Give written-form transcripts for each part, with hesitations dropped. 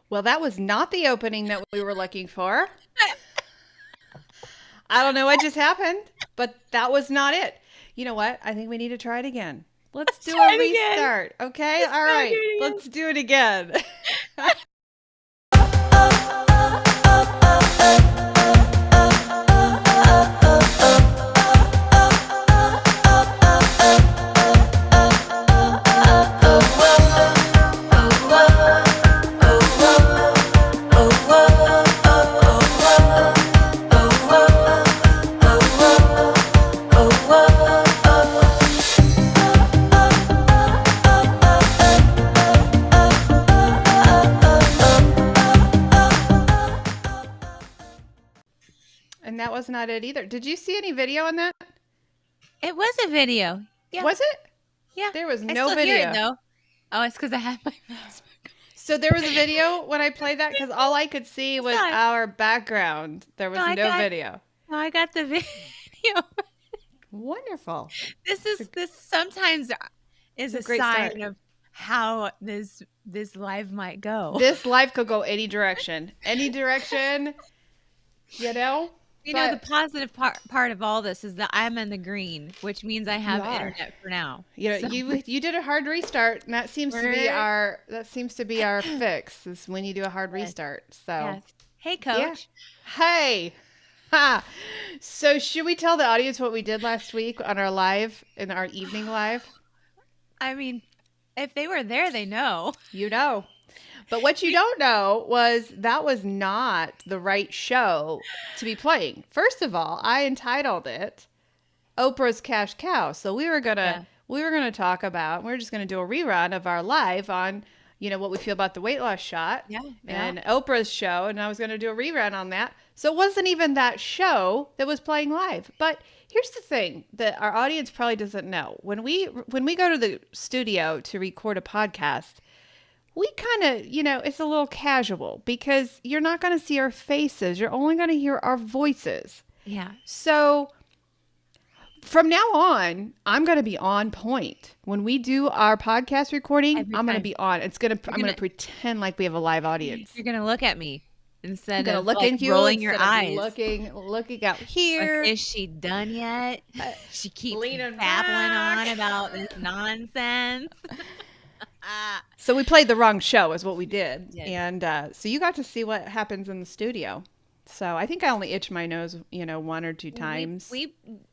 Well, that was not the opening that we were looking for. I don't know what just happened, but that was not it. You know what? I think we need to try it again. Let's do try a it again. restart. Okay? Let's All try right. it again. Let's do it again. And that was not it either. Did you see any video on that? It was a video. Yeah. Was it? Yeah. There was I no still video. hear it, though. Oh, it's because I have my Facebook. So there was a video when I played that because all I could see was Sorry. our background. There was no video. No, I got the video. Wonderful. This sometimes is a great sign start. of how this live might go. This life could go any direction. Any direction, you know? You know, the positive part of all this is that I'm in the green, which means I have internet for now. You know, So- you did a hard restart, and that seems to be We're- our fix is when you do a hard restart. So Yes. Hey, Coach. Hey. Ha. So should we tell the audience what we did last week on our live, in our evening live? I mean, if they were there, they know. You know. But what you don't know was that was not the right show to be playing. First of all, I entitled it Oprah's Cash Cow. So we were gonna talk about, we're just gonna do a rerun of our live on, you know, what we feel about the weight loss shot and Oprah's show, and I was gonna do a rerun on that. So it wasn't even that show that was playing live. But here's the thing that our audience probably doesn't know. When we go to the studio to record a podcast, we kind of, you know, it's a little casual because you're not going to see our faces. You're only going to hear our voices. Yeah. So from now on, I'm going to be on point. When we do our podcast recording, I'm going to be on. I'm going to pretend like we have a live audience. You're going to look at me instead of look like rolling your eyes. Looking out here. Like, is she done yet? She keeps Leaning babbling back. on about this nonsense. So we played the wrong show is what we did. Yeah. And so you got to see what happens in the studio. So I think I only itched my nose, you know, one or two times.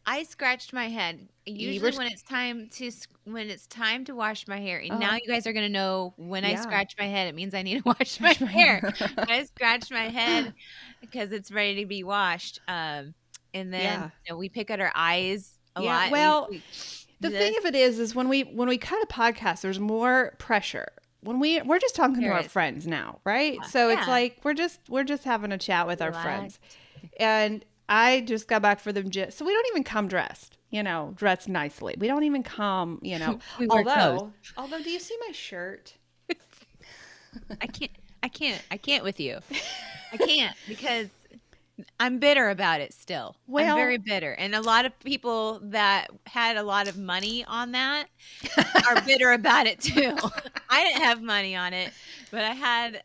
I scratched my head. Usually when it's time to wash my hair. And now you guys are going to know when I scratch my head, it means I need to wash my hair. I scratched my head because it's ready to be washed. And then you know, we pick at our eyes a lot. Well, the thing of it is when we cut a podcast, there's more pressure. When we're just talking to our friends now, right? So it's like we're just having a chat with our friends. And I just got back for them so we don't even come dressed, you know, dressed nicely. We don't even come, you know. although do you see my shirt? I can't with you. I can't because I'm bitter about it still. Well, I'm very bitter. And a lot of people that had a lot of money on that are bitter about it too. I didn't have money on it, but I had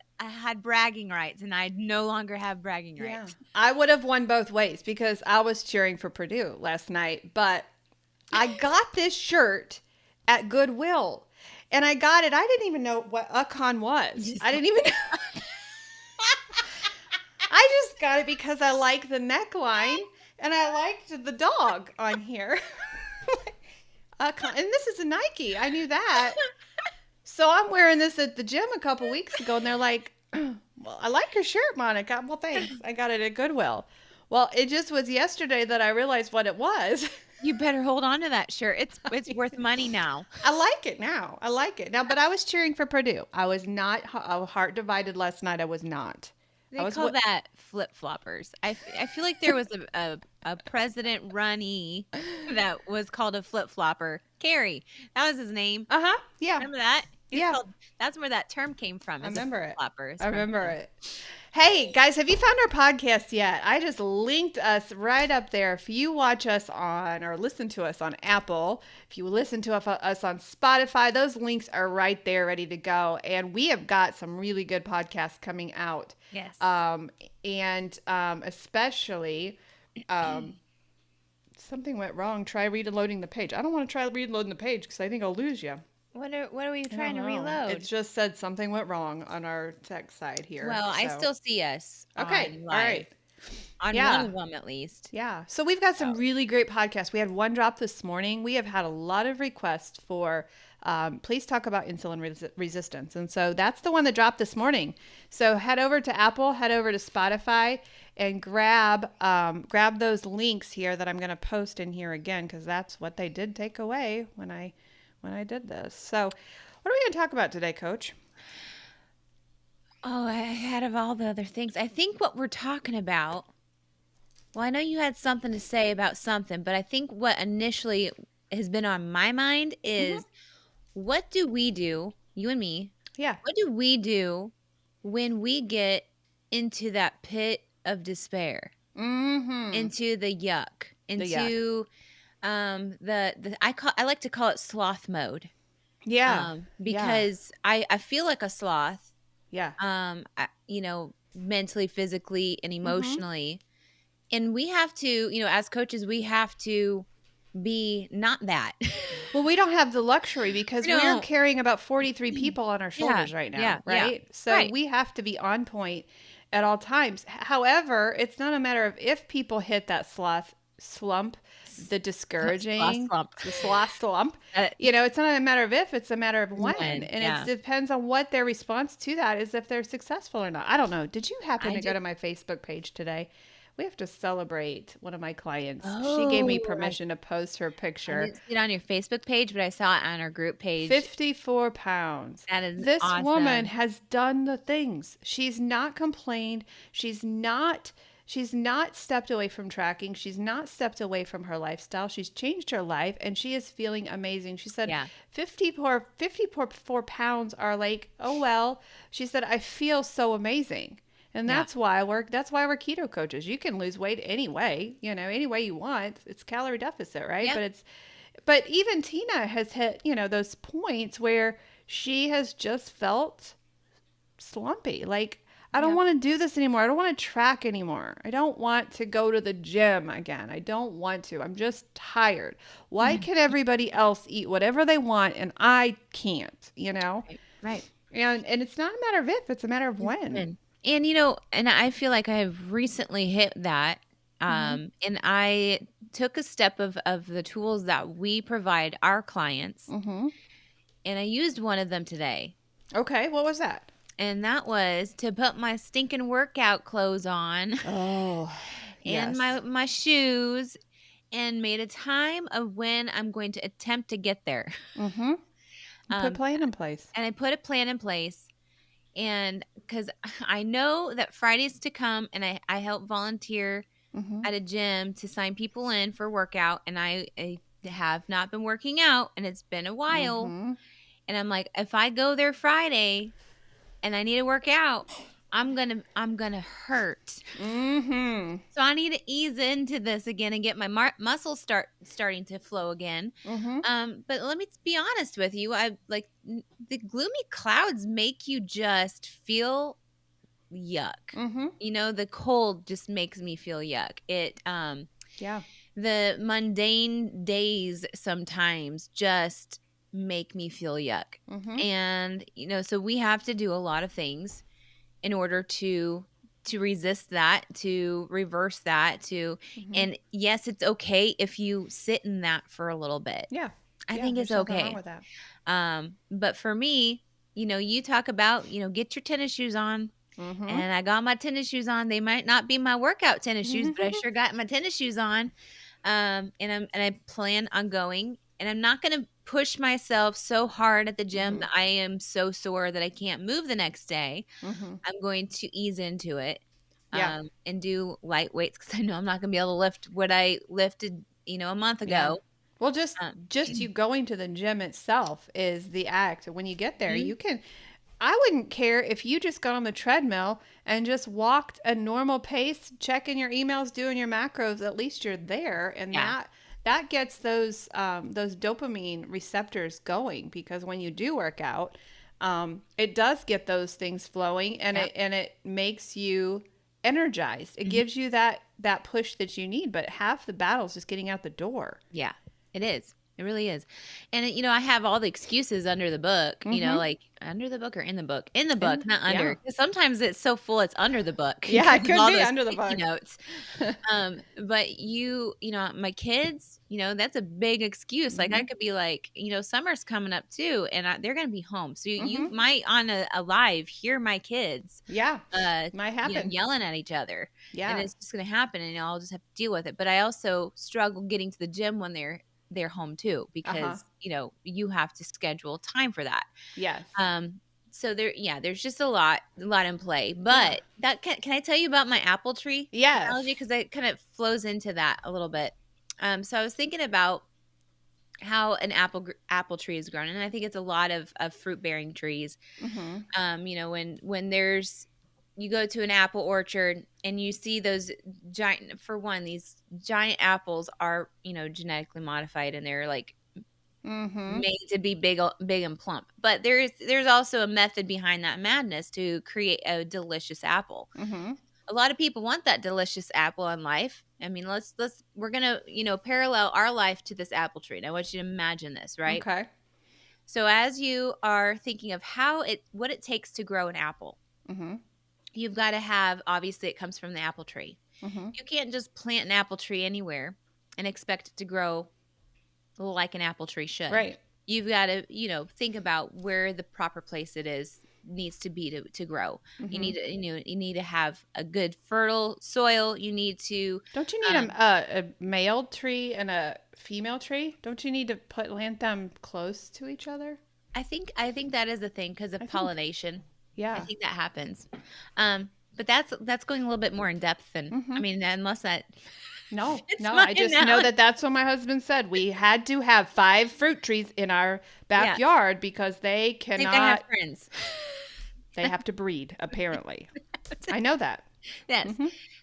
bragging rights, and I no longer have bragging rights. I would have won both ways because I was cheering for Purdue last night, but I got this shirt at Goodwill. And I got it. I didn't even know what UConn was. I didn't even know. I just got it because I like the neckline and I liked the dog on here. And this is a Nike. I knew that. So I'm wearing this at the gym a couple weeks ago, and they're like, well, I like your shirt, Monica. Well, thanks. I got it at Goodwill. Well, it just was yesterday that I realized what it was. You better hold on to that shirt. It's worth money now. I like it now. But I was cheering for Purdue. I was not heart divided last night. I was not. They call that flip-floppers. I feel like there was a president runny that was called a flip-flopper. Kerry. That was his name. Yeah. Remember that? Yeah. That's where that term came from. I remember it. Floppers. I remember it. Hey, guys, have you found our podcast yet? I just linked us right up there. If you watch us on or listen to us on Apple, if you listen to us on Spotify, those links are right there ready to go. And we have got some really good podcasts coming out. Yes. Especially something went wrong. Try reloading the page. I don't want to try reloading the page because I think I'll lose you. What are we trying to reload? It just said something went wrong on our tech side here. Well, I still see us. Okay. All right. On one of them, at least. Yeah. So we've got some really great podcasts. We had one drop this morning. We have had a lot of requests for please talk about insulin resistance. And so that's the one that dropped this morning. So head over to Apple, head over to Spotify, and grab those links here that I'm going to post in here again, because that's what they did take away when I did this. So what are we going to talk about today, Coach? Oh, ahead of all the other things, I think what we're talking about, well, I know you had something to say about something, but I think what initially has been on my mind is what do we do, you and me? Yeah. What do we do when we get into that pit of despair? Into the yuck, into I like to call it sloth mode. Yeah. Because I feel like a sloth. Yeah. Mentally, physically, and emotionally. And we have to, as coaches, we have to be not that. Well, we don't have the luxury because we're carrying about 43 people on our shoulders right now, right? Yeah. So we have to be on point at all times. However, it's not a matter of if people hit that sloth slump, the discouraging, the sloth slump. It's not a matter of if, it's a matter of when. And it depends on what their response to that is, if they're successful or not. I don't know. Did you happen to go to my Facebook page today? We have to celebrate one of my clients. She gave me permission to post her picture. I didn't see it on your Facebook page, but I saw it on our group page. 54 pounds. That is This awesome. woman has done the things. She's not complained. She's not stepped away from tracking. She's not stepped away from her lifestyle. She's changed her life, and she is feeling amazing. She said 54 pounds are like, oh, well. She said, I feel so amazing. And that's why we're keto coaches. You can lose weight any way you want. It's calorie deficit, right? Yeah. But even Tina has hit, those points where she has just felt slumpy. Like, I don't want to do this anymore. I don't want to track anymore. I don't want to go to the gym again. I don't want to. I'm just tired. Why can everybody else eat whatever they want and I can't, Right. And it's not a matter of if, it's a matter of when. And, and I feel like I've recently hit that. And I took a step of the tools that we provide our clients. And I used one of them today. Okay. What was that? And that was to put my stinking workout clothes on. Oh, and my shoes, and made a time of when I'm going to attempt to get there. Put a plan in place. And I put a plan in place. And because I know that Friday's to come, and I help volunteer at a gym to sign people in for workout. And I have not been working out, and it's been a while. And I'm like, if I go there Friday and I need to work out, I'm gonna hurt. So I need to ease into this again and get my muscles starting to flow again. But let me be honest with you. The gloomy clouds make you just feel yuck. The cold just makes me feel yuck. The mundane days sometimes just make me feel yuck. And so we have to do a lot of things in order to resist that, to reverse that, and yes, it's okay if you sit in that for a little bit. I think it's okay. Wrong with that. But for me, you talk about, get your tennis shoes on. And I got my tennis shoes on. They might not be my workout tennis shoes, but I sure got my tennis shoes on. And I plan on going, and I'm not going to push myself so hard at the gym that I am so sore that I can't move the next day. I'm going to ease into it and do light weights, because I know I'm not going to be able to lift what I lifted, a month ago. Well, just you going to the gym itself is the act. When you get there, you can. I wouldn't care if you just got on the treadmill and just walked a normal pace, checking your emails, doing your macros. At least you're there, and that gets those dopamine receptors going, because when you do work out, it does get those things flowing, and it makes you energized. It gives you that push that you need. But half the battle is just getting out the door. Yeah, it is. It really is. And, I have all the excuses under the book, like under the book or in the book? In the book, not under. Because sometimes it's so full, it's under the book. Yeah, it could be under the book. Notes. But my kids, that's a big excuse. Like I could be like, summer's coming up too, and they're going to be home. So you might on a live hear my kids. Yeah, might happen. Yelling at each other. Yeah. And it's just going to happen, and I'll just have to deal with it. But I also struggle getting to the gym when they're home too, because you have to schedule time for that. Yes. So there's just a lot in play. But that can I tell you about my apple tree analogy, because it kind of flows into that a little bit. So I was thinking about how an apple tree is grown, and I think it's a lot of fruit bearing trees. When there's, you go to an apple orchard and you see those these giant apples are, genetically modified, and they're like made to be big and plump. But there's also a method behind that madness to create a delicious apple. A lot of people want that delicious apple in life. I mean, we're going to, parallel our life to this apple tree. And I want you to imagine this, right? Okay. So as you are thinking of what it takes to grow an apple, you've got to have, obviously it comes from the apple tree. You can't just plant an apple tree anywhere and expect it to grow like an apple tree should. Right. You've got to, think about where the proper place it needs to be to grow. You need to have a good fertile soil. You need to. Don't you need a male tree and a female tree? Don't you need to plant them close to each other? I think that is a thing because of pollination. Yeah. I think that happens. But that's going a little bit more in depth than, I mean, unless that. No, I just know that's what my husband said. We had to have 5 fruit trees in our backyard because they cannot. They have friends. They have to breed, apparently. I know that. Yes.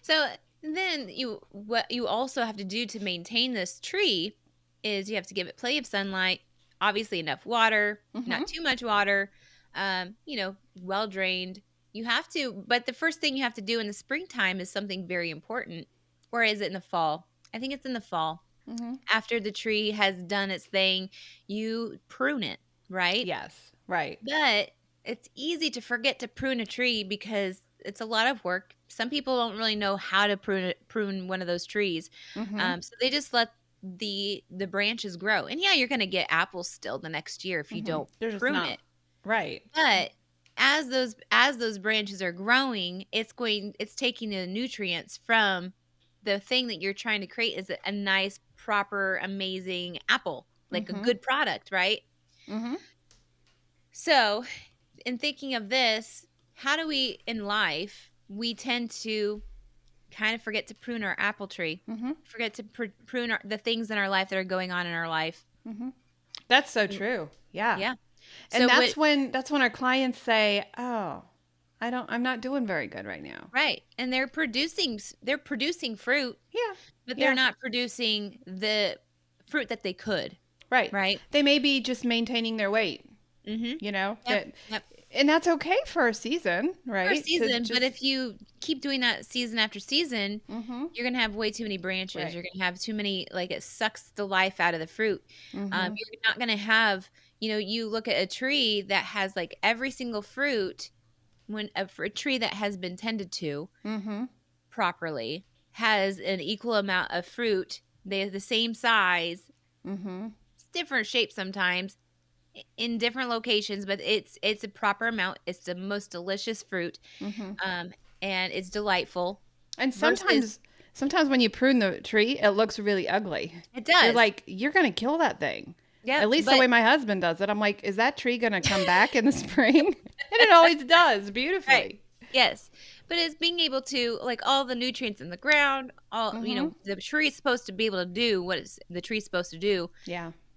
So then what you also have to do to maintain this tree is you have to give it plenty of sunlight, obviously enough water, not too much water, well drained. You have to, but the first thing you have to do in the springtime is something very important. Or is it in the fall? I think it's in the fall. After the tree has done its thing, you prune it, right? Yes, right. But it's easy to forget to prune a tree because it's a lot of work. Some people don't really know how to prune one of those trees. So they just let the branches grow. And you're going to get apples still the next year if you don't prune it. Right. But as those branches are growing, it's taking the nutrients from the thing that you're trying to create is a nice, proper, amazing apple, like a good product, right? So in thinking of this, how do we, in life, we tend to kind of forget to prune our apple tree, forget to prune the things in our life that are going on in our life. That's so true. Yeah. Yeah. And so that's when our clients say, "Oh, I'm not doing very good right now." Right. And they're producing fruit. Yeah. But they're not producing the fruit that they could. Right. Right. They may be just maintaining their weight. Yep. And that's okay for a season, right? For a season, but if you keep doing that season after season, you're going to have way too many branches. Right. You're going to have too many, like it sucks the life out of the fruit. You're not going to have, you look at a tree that has like every single fruit, for a tree that has been tended to properly, has an equal amount of fruit. They have the same size. It's different shapes sometimes in different locations, but it's a proper amount. It's the most delicious fruit, and it's delightful. And sometimes when you prune the tree, it looks really ugly. It does. You're like, you're going to kill that thing. Yeah, at least the way my husband does it. I'm like, is that tree going to come back in the spring? And it always does beautifully. Right. Yes. but it's being able to, like, all the nutrients in the ground, all, the tree is supposed to be able to do what the tree's supposed to do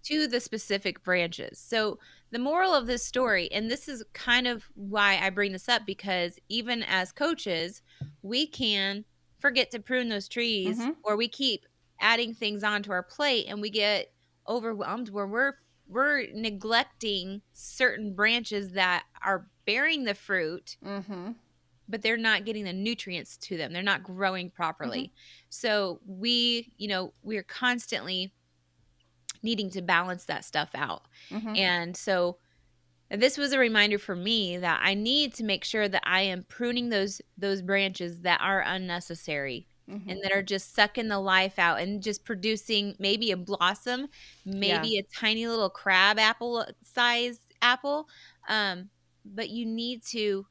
to the specific branches. So the moral of this story, and this is kind of why I bring this up, because even as coaches, we can forget to prune those trees, or we keep adding things onto our plate and we get overwhelmed where we're neglecting certain branches that are bearing the fruit, but they're not getting the nutrients to them. They're not growing properly. So we're constantly needing to balance that stuff out. And so this was a reminder for me that I need to make sure that I am pruning those branches that are unnecessary and that are just sucking the life out and just producing maybe a blossom, maybe a tiny little crab apple size apple. But you need to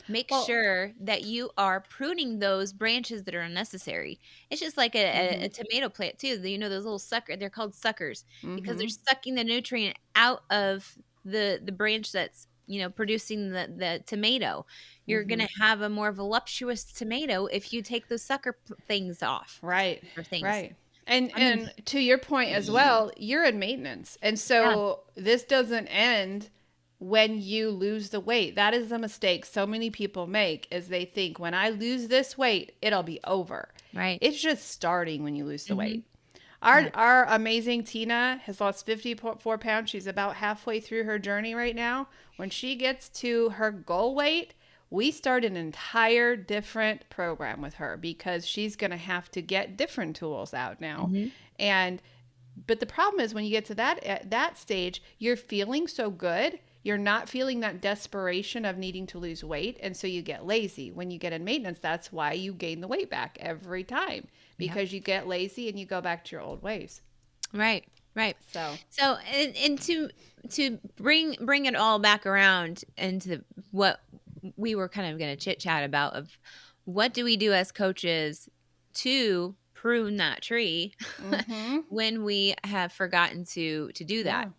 make sure that you are pruning those branches that are unnecessary. It's just like a tomato plant too. Those little suckers, they're called suckers because they're sucking the nutrient out of the branch that's, producing the tomato. You're going to have a more voluptuous tomato if you take those sucker things off. Right. And to your point as well, you're in maintenance. And so this doesn't end when you lose the weight. That is a mistake so many people make, is they think, when I lose this weight, it'll be over. Right. It's just starting when you lose the weight. Our amazing Tina has lost 54 pounds. She's about halfway through her journey right now. When she gets to her goal weight, we start an entire different program with her, because she's going to have to get different tools out now. But the problem is, when you get to that stage, you're feeling so good. You're not feeling that desperation of needing to lose weight. And so you get lazy. When you get in maintenance, that's why you gain the weight back every time, because you get lazy and you go back to your old ways. Right. So and to bring it all back around into what we were kind of going to chit chat about, of what do we do as coaches to prune that tree when we have forgotten to do that.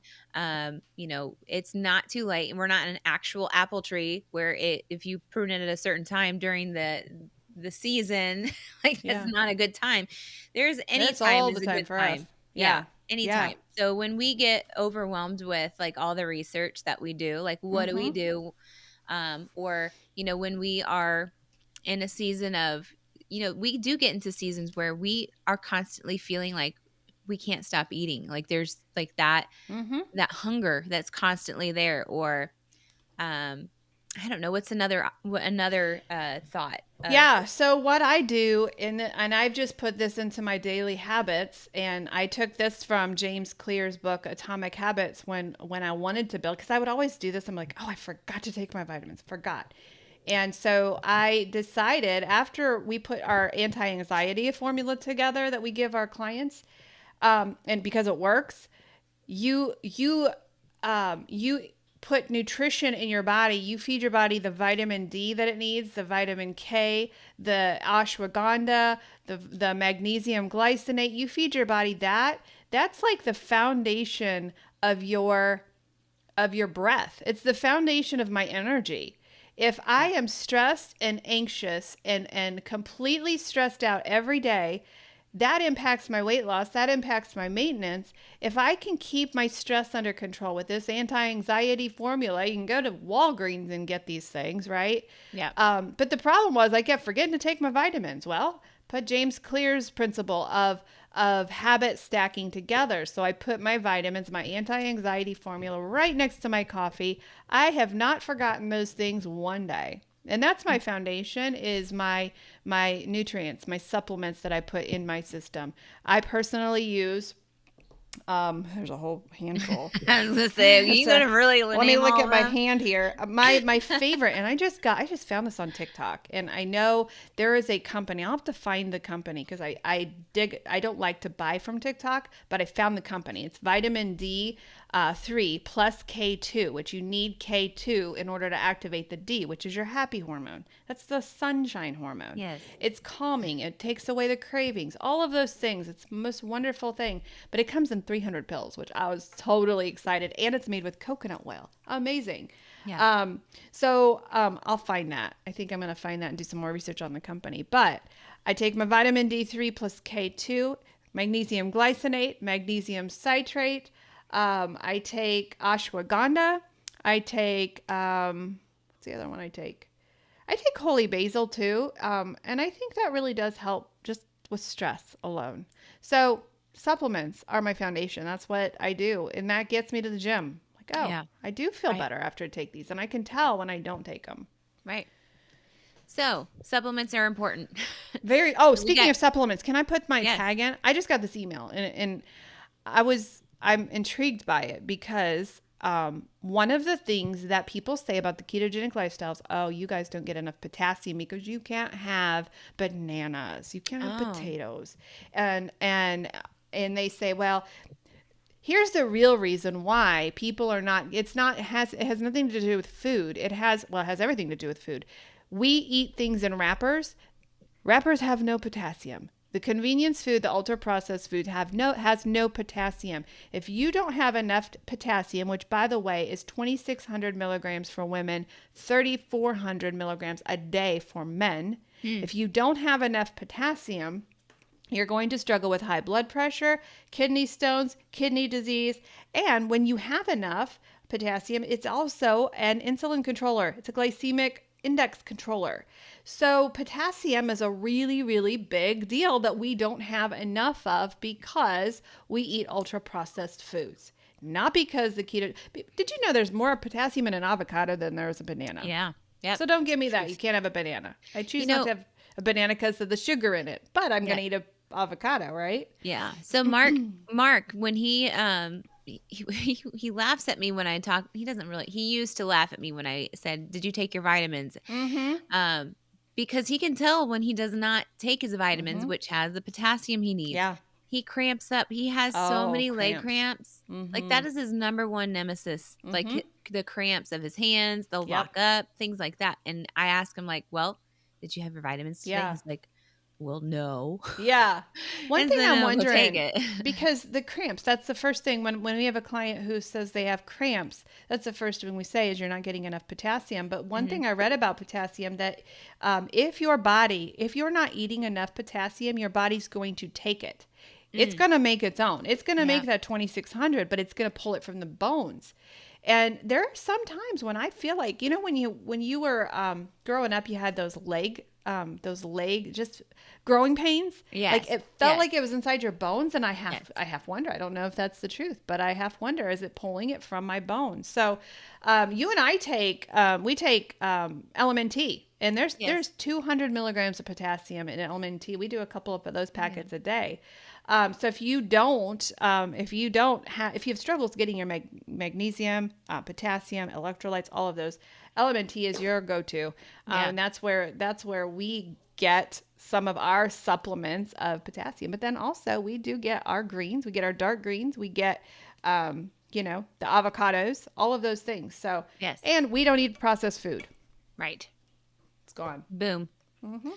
It's not too late, and we're not an actual apple tree where if you prune it at a certain time during the season, like that's not a good time. There's any time all is the a time good for time. us. Anytime. So when we get overwhelmed with like all the research that we do, like what do we do? Or, when we are in a season of, we do get into seasons where we are constantly feeling like we can't stop eating. Like there's like that hunger that's constantly there. Or, I don't know, what's another thought? So what I do, and I've just put this into my daily habits, and I took this from James Clear's book, Atomic Habits, when I wanted to build, because I would always do this. I'm like, I forgot to take my vitamins, forgot. And so I decided, after we put our anti-anxiety formula together that we give our clients, and because it works, you put nutrition in your body. You feed your body the vitamin D that it needs, the vitamin K, the ashwagandha, the magnesium glycinate. You feed your body that. That's like the foundation of your breath. It's the foundation of my energy. If I am stressed and anxious and completely stressed out every day, that impacts my weight loss. That impacts my maintenance. If I can keep my stress under control with this anti-anxiety formula, you can go to Walgreens and get these things, right? Yeah. But the problem was I kept forgetting to take my vitamins. Well, put James Clear's principle of habit stacking together. So I put my vitamins, my anti-anxiety formula right next to my coffee. I have not forgotten those things one day. And that's my foundation, is my nutrients, my supplements that I put in my system. I personally use, there's a whole handful. I was going to say, you got to really let me look at my hand here. My favorite, and I just found this on TikTok, and I know there is a company. I'll have to find the company, because I don't like to buy from TikTok, but I found the company. It's vitamin D. 3 plus K2, which you need K2 in order to activate the D, which is your happy hormone. That's the sunshine hormone. Yes. It's calming. It takes away the cravings. All of those things. It's the most wonderful thing. But it comes in 300 pills, which I was totally excited. And it's made with coconut oil. Amazing. Yeah. I'll find that. I think I'm going to find that and do some more research on the company. But I take my vitamin D3 plus K2, magnesium glycinate, magnesium citrate. I take ashwagandha. I take, what's the other one I take? I take holy basil too. And I think that really does help just with stress alone. So supplements are my foundation. That's what I do. And that gets me to the gym. Like, oh, yeah. I do feel better after I take these. And I can tell when I don't take them. Right. So supplements are important. Speaking of supplements, can I put my tag in? I just got this email and I'm intrigued by it because one of the things that people say about the ketogenic lifestyles, oh, you guys don't get enough potassium because you can't have bananas, you can't have potatoes, and they say, well, here's the real reason why people are not. It has nothing to do with food. It has everything to do with food. We eat things in wrappers. Wrappers have no potassium. The convenience food, the ultra-processed food has no potassium. If you don't have enough potassium, which by the way is 2,600 milligrams for women, 3,400 milligrams a day for men. If you don't have enough potassium, you're going to struggle with high blood pressure, kidney stones, kidney disease. And when you have enough potassium, it's also an insulin controller. It's a glycemic index controller. So potassium is a really, really big deal that we don't have enough of because we eat ultra processed foods. Not because the keto. Did you know there's more potassium in an avocado than there is a banana? Yeah. Yep. So don't give me that. You can't have a banana. I choose not to have a banana because of the sugar in it, but I'm going to eat a avocado, right? Yeah. So Mark, when he laughs at me when I talk. He used to laugh at me when I said, "Did you take your vitamins?" Mm-hmm. Because he can tell when he does not take his vitamins, which has the potassium he needs. Yeah. He cramps up. He has so many leg cramps. Mm-hmm. Like that is his number one nemesis. Mm-hmm. Like the cramps of his hands, they'll lock up, things like that. And I ask him like, well, did you have your vitamins today? Yeah. He's like, well, no. Yeah. One thing I'm wondering, because the cramps, that's the first thing when we have a client who says they have cramps, that's the first thing we say is you're not getting enough potassium. But one thing I read about potassium that if you're not eating enough potassium, your body's going to take it. It's going to make its own. It's going to make that 2,600, but it's going to pull it from the bones. And there are some times when I feel like, when you were growing up, you had those leg just growing pains. Yes. Like it felt like it was inside your bones. And I half wonder, I don't know if that's the truth, but I half wonder, is it pulling it from my bones? So you and I take LMNT, and there's 200 milligrams of potassium in LMNT. We do a couple of those packets a day. So if you have struggles getting your magnesium, potassium, electrolytes, all of those, LMNT is your go-to. And that's where we get some of our supplements of potassium. But then also we do get our greens, we get our dark greens, we get, the avocados, all of those things. So, and we don't eat processed food. Right. It's gone. Boom. Mm-hmm.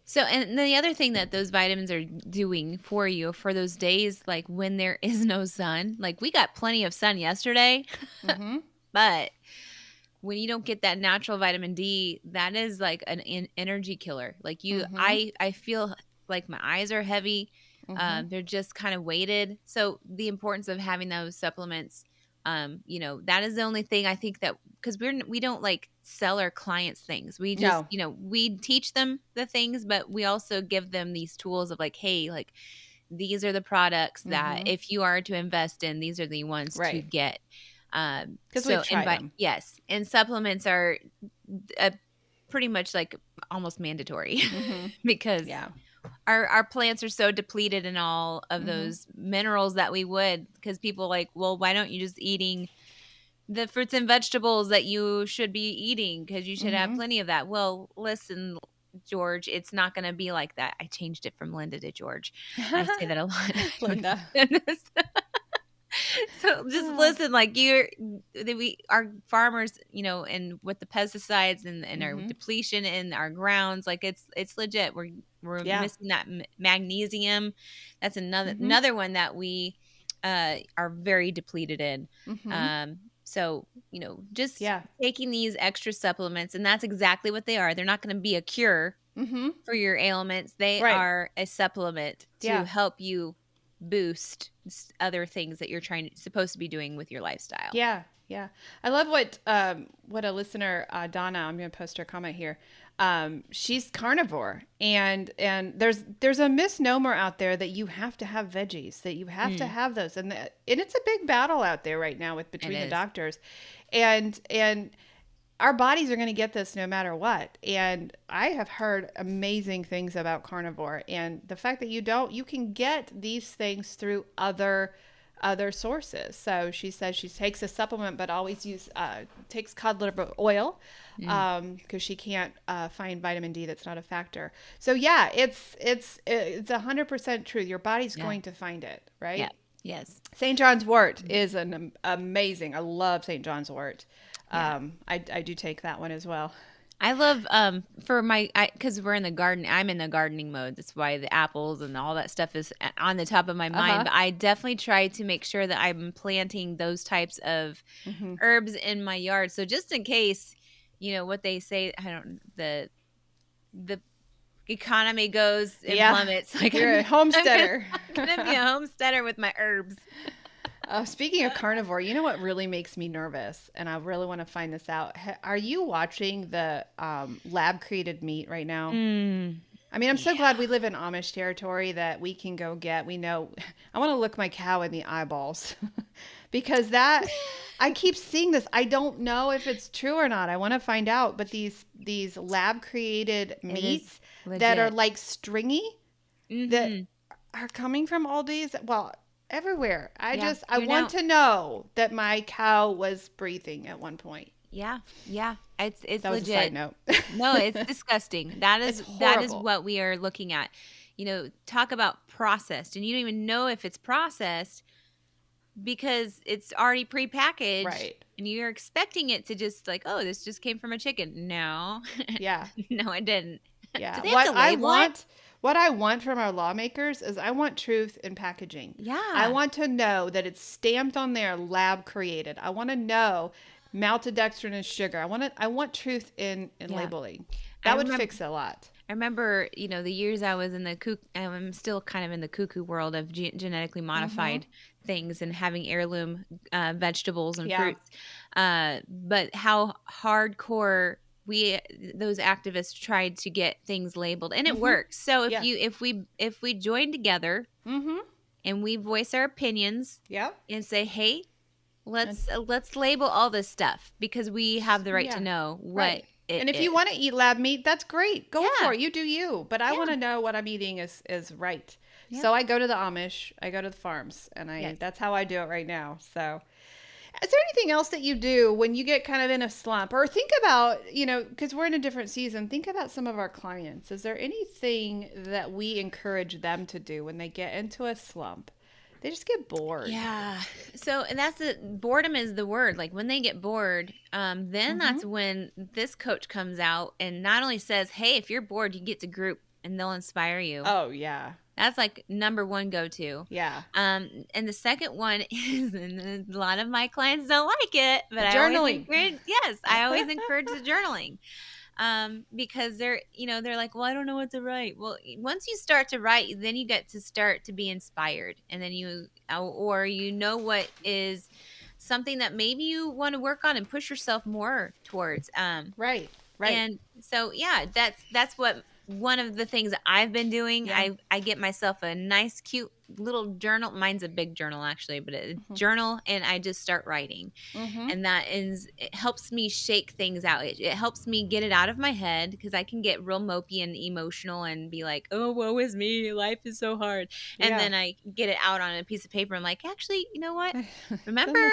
So, and the other thing that those vitamins are doing for you for those days, like when there is no sun, like we got plenty of sun yesterday, but when you don't get that natural vitamin D, that is like an energy killer. Like I feel like my eyes are heavy. They're just kind of weighted. So the importance of having those supplements, that is the only thing I think that, because we don't like sell our clients things. We just, we teach them the things, but we also give them these tools of like, hey, like these are the products that if you are to invest in, these are the ones to get. Because we've tried them. Yes. And supplements are pretty much like almost mandatory because our plants are so depleted in all of those minerals that we would, because people like, well, why don't you just eating the fruits and vegetables that you should be eating, because you should have plenty of that. Well, listen, George, it's not going to be like that. I changed it from Linda to George. I say that a lot. Linda. So just listen, like our farmers, and with the pesticides and our depletion in our grounds, like it's legit. We're missing that magnesium. That's another one that we are very depleted in. So, just taking these extra supplements, and that's exactly what they are. They're not going to be a cure for your ailments. They are a supplement to help you boost other things that you're supposed to be doing with your lifestyle. Yeah. I love what a listener, Donna, I'm going to post her comment here. She's carnivore, and there's a misnomer out there that you have to have veggies, that you have to have those, and it's a big battle out there right now between the doctors, and our bodies are going to get this no matter what. And I have heard amazing things about carnivore, and the fact that you can get these things through other sources. So she says she takes a supplement, but always takes cod liver oil because she can't find vitamin D. That's not a factor. So yeah, it's 100% true. Your body's going to find it, right? Yeah. Yes. St. John's wort is an amazing. I love St. John's wort. I do take that one as well. I love because we're in the garden. I'm in the gardening mode. That's why the apples and all that stuff is on the top of my mind. But I definitely try to make sure that I'm planting those types of herbs in my yard. So just in case, what they say, the economy goes and plummets. Like you're a homesteader. I'm gonna be a homesteader with my herbs. Speaking of carnivore, you know what really makes me nervous, and I really want to find this out. Are you watching the lab created meat right now? I mean, I'm so glad we live in Amish territory that we can go get. We know. I want to look my cow in the eyeballs because I keep seeing this. I don't know if it's true or not. I want to find out. But these lab created meats that are like stringy that are coming from Aldi's. Well, everywhere. I want to know that my cow was breathing at one point. Yeah. It's that legit. Was a side note. No, it's disgusting. That is what we are looking at. Talk about processed, and you don't even know if it's processed because it's already prepackaged, right? And you're expecting it to just like, oh, this just came from a chicken. No, no, it didn't. Yeah, What I want from our lawmakers is I want truth in packaging. Yeah. I want to know that it's stamped on there, lab created. I want to know maltodextrin sugar. I want truth in labeling. That would fix a lot. I remember, the years I was in I'm still kind of in the cuckoo world of genetically modified things and having heirloom vegetables and fruits. But how hardcore those activists tried to get things labeled, and it works. So if we join together and we voice our opinions and say, hey, let's label all this stuff because we have the right to know what it and if you want to eat lab meat, that's great. Go for it. You do you. But I want to know what I'm eating is right. Yeah. So I go to the Amish, I go to the farms, and that's how I do it right now. So is there anything else that you do when you get kind of in a slump? Or think about, because we're in a different season, think about some of our clients. Is there anything that we encourage them to do when they get into a slump? They just get bored. Yeah. So, and boredom is the word. Like when they get bored, then that's when this coach comes out and not only says, hey, if you're bored, you get to group and they'll inspire you. Oh, yeah. That's like number one go-to. Yeah. And the second one is, and a lot of my clients don't like it, but journaling. I always encourage the journaling. Because they're like, well, I don't know what to write. Well, once you start to write, then you get to start to be inspired. And then what is something that maybe you want to work on and push yourself more towards. Right. And so, that's what one of the things that I've been doing. Yeah. I get myself a nice, cute little journal. Mine's a big journal actually, but a journal, and I just start writing. And it helps me shake things out. It helps me get it out of my head because I can get real mopey and emotional and be like, oh, woe is me, life is so hard. And then I get it out on a piece of paper. I'm like, actually, you know what? Remember,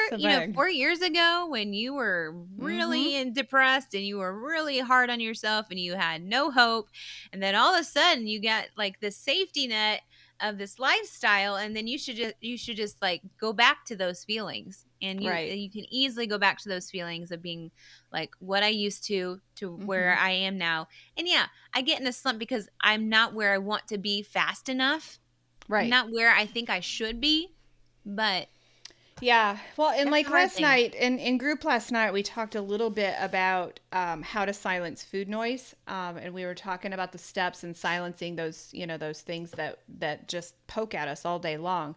4 years ago when you were really depressed and you were really hard on yourself and you had no hope, and then all of a sudden you got like this safety net of this lifestyle, and then you should just like go back to those feelings, and you can easily go back to those feelings of being like what I used to where I am now. And yeah, I get in a slump because I'm not where I want to be fast enough. Right. Not where I think I should be, but yeah. Well, and like last night, in group last night, we talked a little bit about how to silence food noise. And we were talking about the steps and silencing those, those things that just poke at us all day long.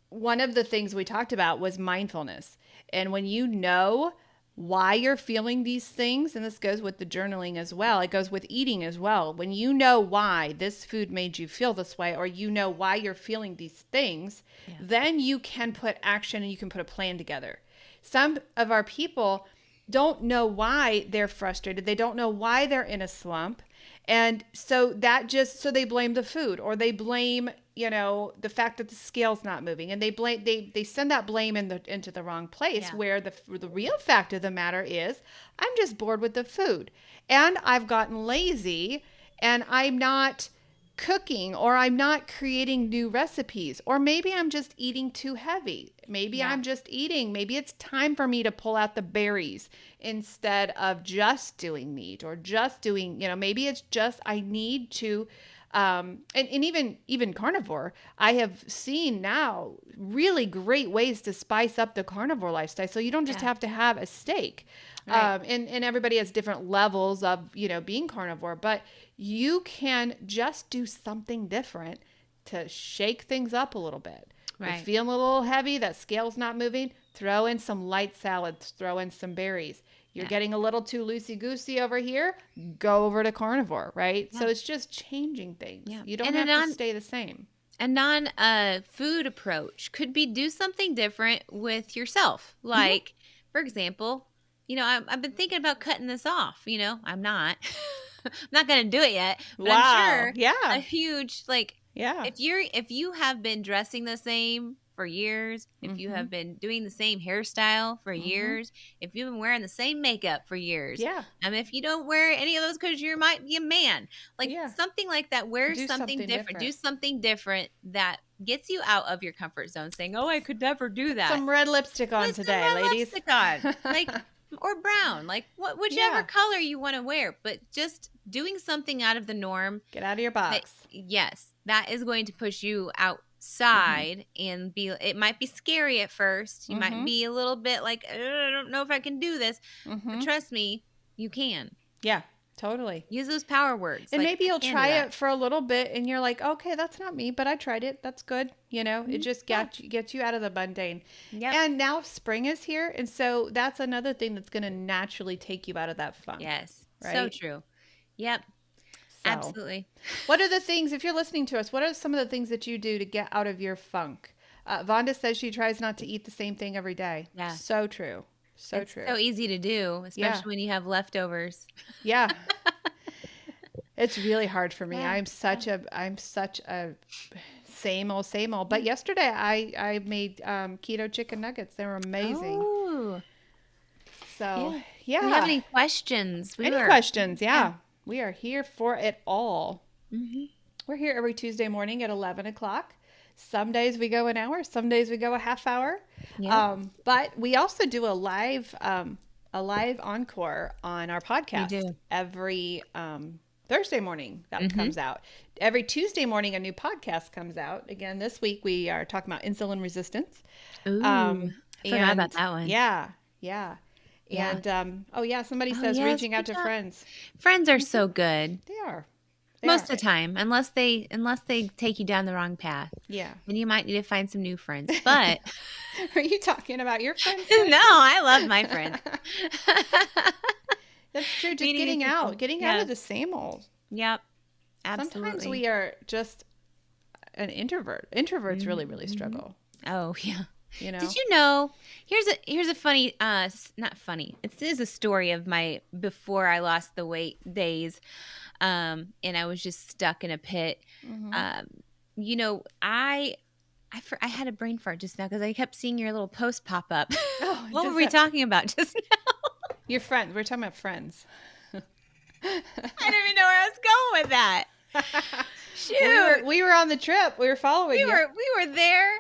One of the things we talked about was mindfulness. And when you know why you're feeling these things, and this goes with the journaling as well, it goes with eating as well. When you know why this food made you feel this way, or you know why you're feeling these things, then you can put action and you can put a plan together. Some of our people don't know why they're frustrated. They don't know why they're in a slump. And so they blame the food, or they blame, the fact that the scale's not moving, and they send that blame into the wrong place, where the real fact of the matter is, I'm just bored with the food, and I've gotten lazy, and I'm not cooking, or I'm not creating new recipes, or maybe I'm just eating too heavy. Maybe I'm just eating. Maybe it's time for me to pull out the berries instead of just doing meat, or just doing, maybe it's just I need to, and even carnivore. I have seen now really great ways to spice up the carnivore lifestyle. So you don't just have to have a steak. Right. And everybody has different levels of, being carnivore, but you can just do something different to shake things up a little bit. Right. You're feeling a little heavy, that scale's not moving, throw in some light salads, throw in some berries. You're getting a little too loosey-goosey over here, go over to carnivore, right? Yeah. So it's just changing things. Yeah. You don't have to stay the same. A non-food approach could be do something different with yourself. Like, for example, I've been thinking about cutting this off. I'm not. I'm not going to do it yet. But I'm sure a huge, if you have been dressing the same for years, if you have been doing the same hairstyle for years, if you've been wearing the same makeup for years, if you don't wear any of those because you might be a man, something like that, wear something different. Do something different that gets you out of your comfort zone, saying, oh, I could never do that. Some red lipstick on today, ladies. Lipstick on. Or brown, whichever color you want to wear, but just doing something out of the norm. Get out of your box. That is going to push you outside and it might be scary at first. You might be a little bit like, I don't know if I can do this, but trust me, you can. Yeah. Totally. Use those power words. And maybe you'll try it for a little bit and you're like, okay, that's not me, but I tried it. That's good. It just gets you out of the mundane. Yep. And now spring is here. And so that's another thing that's going to naturally take you out of that funk. Yes. Right? So true. Yep. So, absolutely. What are the things, if you're listening to us, what are some of the things that you do to get out of your funk? Vonda says she tries not to eat the same thing every day. Yeah. So true. So it's true. So easy to do, especially when you have leftovers. Yeah. It's really hard for me. I'm such a same old. But yesterday I made keto chicken nuggets. They were amazing. Oh. So, yeah. Do you have any questions? Questions? Yeah. We are here for it all. Mm-hmm. We're here every Tuesday morning at 11 o'clock. Some days we go an hour. Some days we go a half hour. Yeah. But we also do a live encore on our podcast every Thursday morning. That comes out. Every Tuesday morning, a new podcast comes out. Again, this week we are talking about insulin resistance. Ooh, I forgot about that one. Yeah. And somebody says reaching out to friends. Friends are so good. They are. Most of the time, unless they take you down the wrong path. Yeah. And you might need to find some new friends. But are you talking about your friends? No, I love my friends. That's true. Just getting out of the same old. Yep. Absolutely. Sometimes we are just an introvert. Introverts really, really struggle. Oh, yeah. Did you know? Here's a funny, not funny. It is a story of my before I lost the weight days. And I was just stuck in a pit. I had a brain fart just now because I kept seeing your little post pop up. Oh, what were we talking about just now? Your friend. We're talking about friends. I don't even know where I was going with that. Shoot. We were on the trip. We were following you. We were there.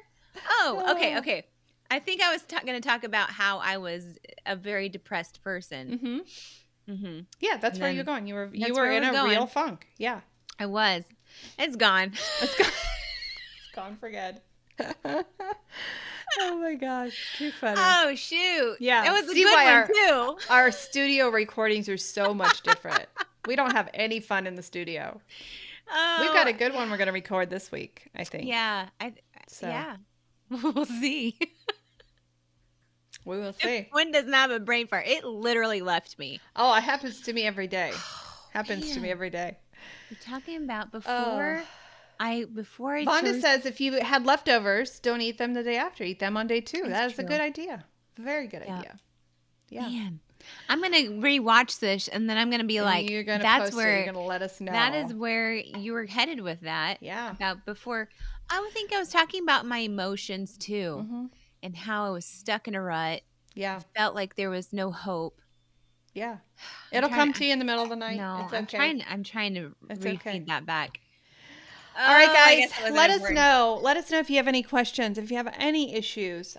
Oh, okay. I think I was going to talk about how I was a very depressed person. Yeah, that's where you're going. You were in a real funk. Yeah, I was. It's gone. It's gone. It's gone for good. Oh my gosh, too funny. Oh shoot. Yeah, it was a good one too. Our studio recordings are so much different. We don't have any fun in the studio. Oh. We've got a good one we're going to record this week, I think. Yeah, yeah. We'll see. We will see. One does not have a brain fart. It literally left me. Oh, it happens to me every day. To me every day. You're talking about before I Vonda says if you had leftovers, don't eat them the day after. Eat them on day 2. That is a good idea. Very good idea. Yeah. Man. I'm going to rewatch this and then I'm going to be like, you're gonna that's where you're going to let us know. That is where you were headed with that. Yeah. About before. I would think I was talking about my emotions too and how I was stuck in a rut. Yeah. I felt like there was no hope. Yeah. It'll come to you in the middle of the night. No, it's okay. I'm trying to refeed that back. All right, guys, let us know. Let us know if you have any questions, if you have any issues.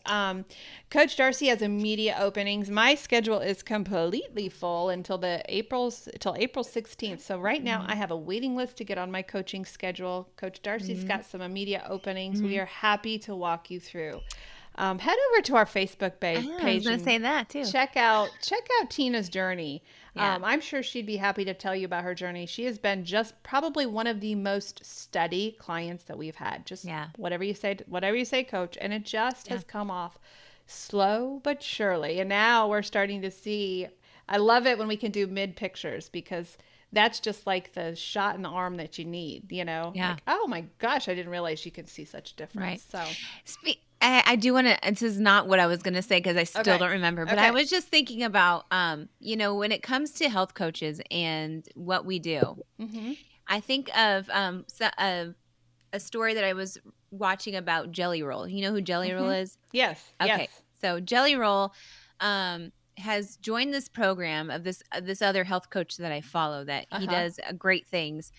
Coach Darcy has immediate openings. My schedule is completely full until April 16th. So right now I have a waiting list to get on my coaching schedule. Coach Darcy's got some immediate openings. We are happy to walk you through. Head over to our Facebook page. I was going to say that too. Check out Tina's journey. Yeah. I'm sure she'd be happy to tell you about her journey. She has been just probably one of the most steady clients that we've had. Just whatever you say, Coach. And it just has come off slow but surely. And now we're starting to see, I love it when we can do mid pictures because that's just like the shot in the arm that you need, you know? Yeah. Like, oh my gosh, I didn't realize you could see such difference. Right. So I do want to, this is not what I was going to say because I still don't remember, but I was just thinking about, when it comes to health coaches and what we do, I think of a story that I was watching about Jelly Roll. You know who Jelly Roll is? Yes. Okay. Yes. So Jelly Roll has joined this program of this other health coach that I follow that he does great things.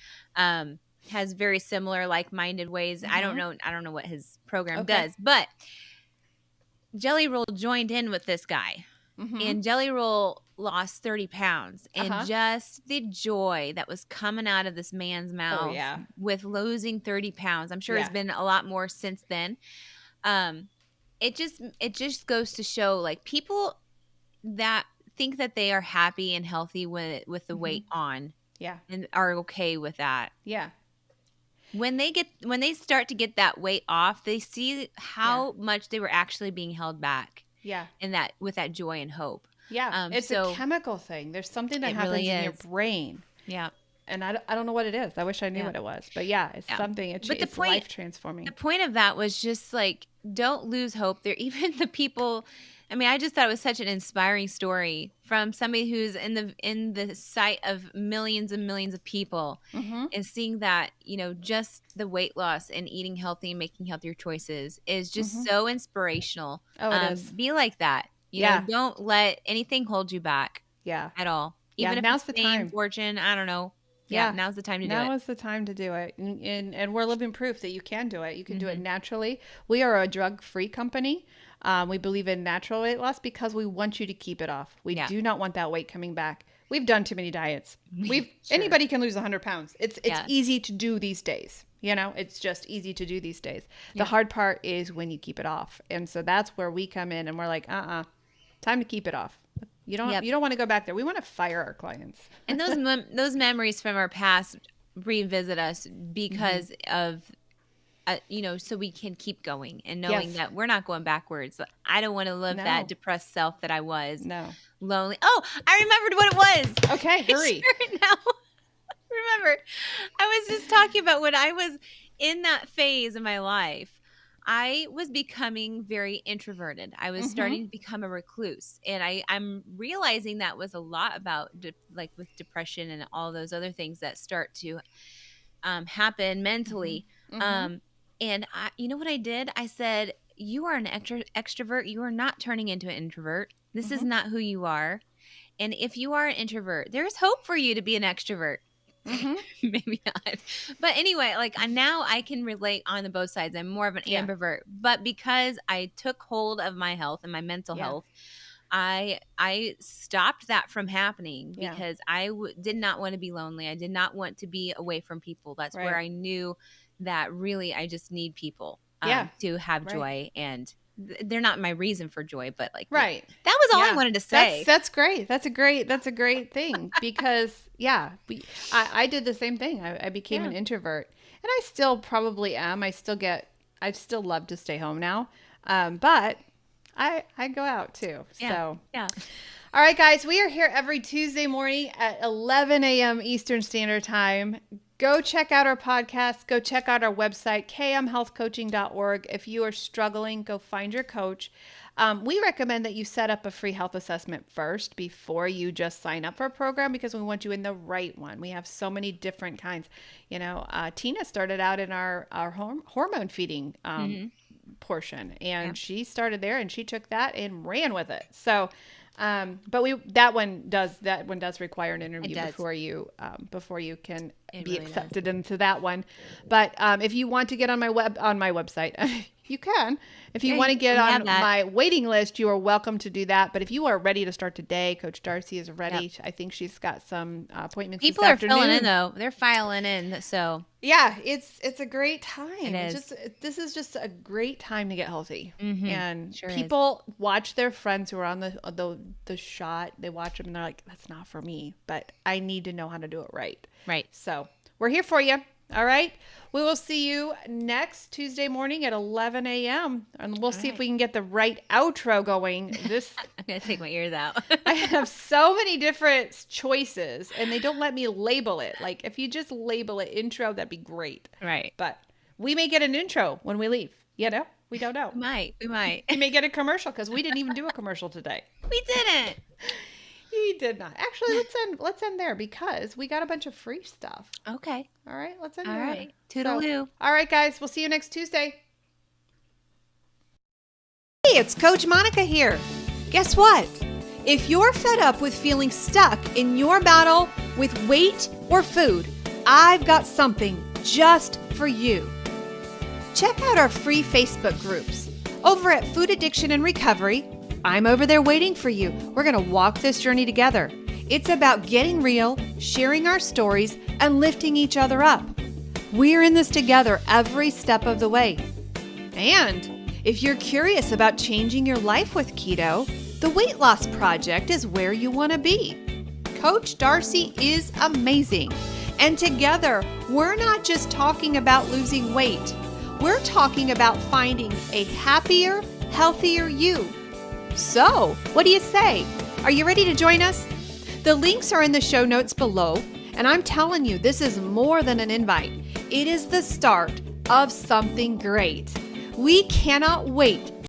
Has very similar like-minded ways. I don't know what his program does, but Jelly Roll joined in with this guy and Jelly Roll lost 30 pounds and just the joy that was coming out of this man's mouth with losing 30 pounds. I'm sure it's been a lot more since then. It just goes to show like people that think that they are happy and healthy with the weight on and are okay with that. Yeah. When they start to get that weight off, they see how much they were actually being held back. Yeah. And that with that joy and hope. Yeah. It's a chemical thing. There's something that happens in your brain. Yeah. And I don't know what it is. I wish I knew what it was. But it's something. It's life transforming. The point of that was just like, don't lose hope. There, even the people. I mean, I just thought it was such an inspiring story from somebody who's in the sight of millions and millions of people, and seeing that just the weight loss and eating healthy and making healthier choices is just so inspirational. Oh, it is. Be like that. You know, don't let anything hold you back. Yeah, at all. Even if now's it's the time. Fortune, I don't know. Yeah, now's the time to do it. Now is the time to do it. And we're living proof that you can do it. You can do it naturally. We are a drug-free company. We believe in natural weight loss because we want you to keep it off. We do not want that weight coming back. We've done too many diets. Anybody can lose 100 pounds. It's easy to do these days. It's just easy to do these days. The hard part is when you keep it off. And so that's where we come in and we're like, time to keep it off. You don't want to go back there. We want to fire our clients. And those memories from our past revisit us because of so we can keep going and knowing that we're not going backwards. I don't want to live that depressed self that I was. No. Lonely. Oh, I remembered what it was. Okay, hurry. Now. Remember, I was just talking about when I was in that phase of my life. I was becoming very introverted. I was starting to become a recluse. And I'm realizing that was a lot about like with depression and all those other things that start to happen mentally. And you know what I did? I said, you are an extrovert. You are not turning into an introvert. This is not who you are. And if you are an introvert, there's hope for you to be an extrovert. Mm-hmm. Maybe not. But anyway, like now I can relate on the both sides. I'm more of an ambivert. But because I took hold of my health and my mental health, I stopped that from happening because I did not want to be lonely. I did not want to be away from people. That's where I knew that really I just need people to have joy, and they're not my reason for joy, but like that was all I wanted to say. That's great. That's a great thing because I did the same thing. I became an introvert, and I still probably am. I still love to stay home now, but I go out too. So all right, guys, we are here every Tuesday morning at 11 a.m. Eastern Standard Time. Go check out our podcast. Go check out our website, kmhealthcoaching.org. If you are struggling, go find your coach. We recommend that you set up a free health assessment first before you just sign up for a program, because we want you in the right one. We have so many different kinds. Tina started out in our hormone feeding portion, and she started there, and she took that and ran with it. So but that one does require an interview before you can be accepted into that one. But if you want to get on my website, you can. If you want to get on my waiting list, you are welcome to do that. But if you are ready to start today, Coach Darcy is ready. Yep. I think she's got some appointments. People are filling in though; they're filing in. So it's a great time. It is. This is just a great time to get healthy. Mm-hmm. And people watch their friends who are on the shot. They watch them and they're like, "That's not for me." But I need to know how to do it right. Right. So we're here for you. All right. We will see you next Tuesday morning at 11 a.m. And we'll see if we can get the right outro going. I'm going to take my ears out. I have so many different choices, and they don't let me label it. Like, if you just label it intro, that'd be great. Right. But we may get an intro when we leave. We don't know. We might. We may get a commercial because we didn't even do a commercial today. We didn't. He did not. Actually, let's end there because we got a bunch of free stuff. Okay. All right. Let's end there. All right. Toodaloo. All right, guys. We'll see you next Tuesday. Hey, it's Coach Monica here. Guess what? If you're fed up with feeling stuck in your battle with weight or food, I've got something just for you. Check out our free Facebook groups over at Food Addiction and Recovery. I'm over there waiting for you. We're going to walk this journey together. It's about getting real, sharing our stories, and lifting each other up. We're in this together every step of the way. And if you're curious about changing your life with keto, the Weight Loss Project is where you want to be. Coach Darcy is amazing. And together, we're not just talking about losing weight. We're talking about finding a happier, healthier you. So, what do you say? Are you ready to join us? The links are in the show notes below, and I'm telling you, this is more than an invite. It is the start of something great. We cannot wait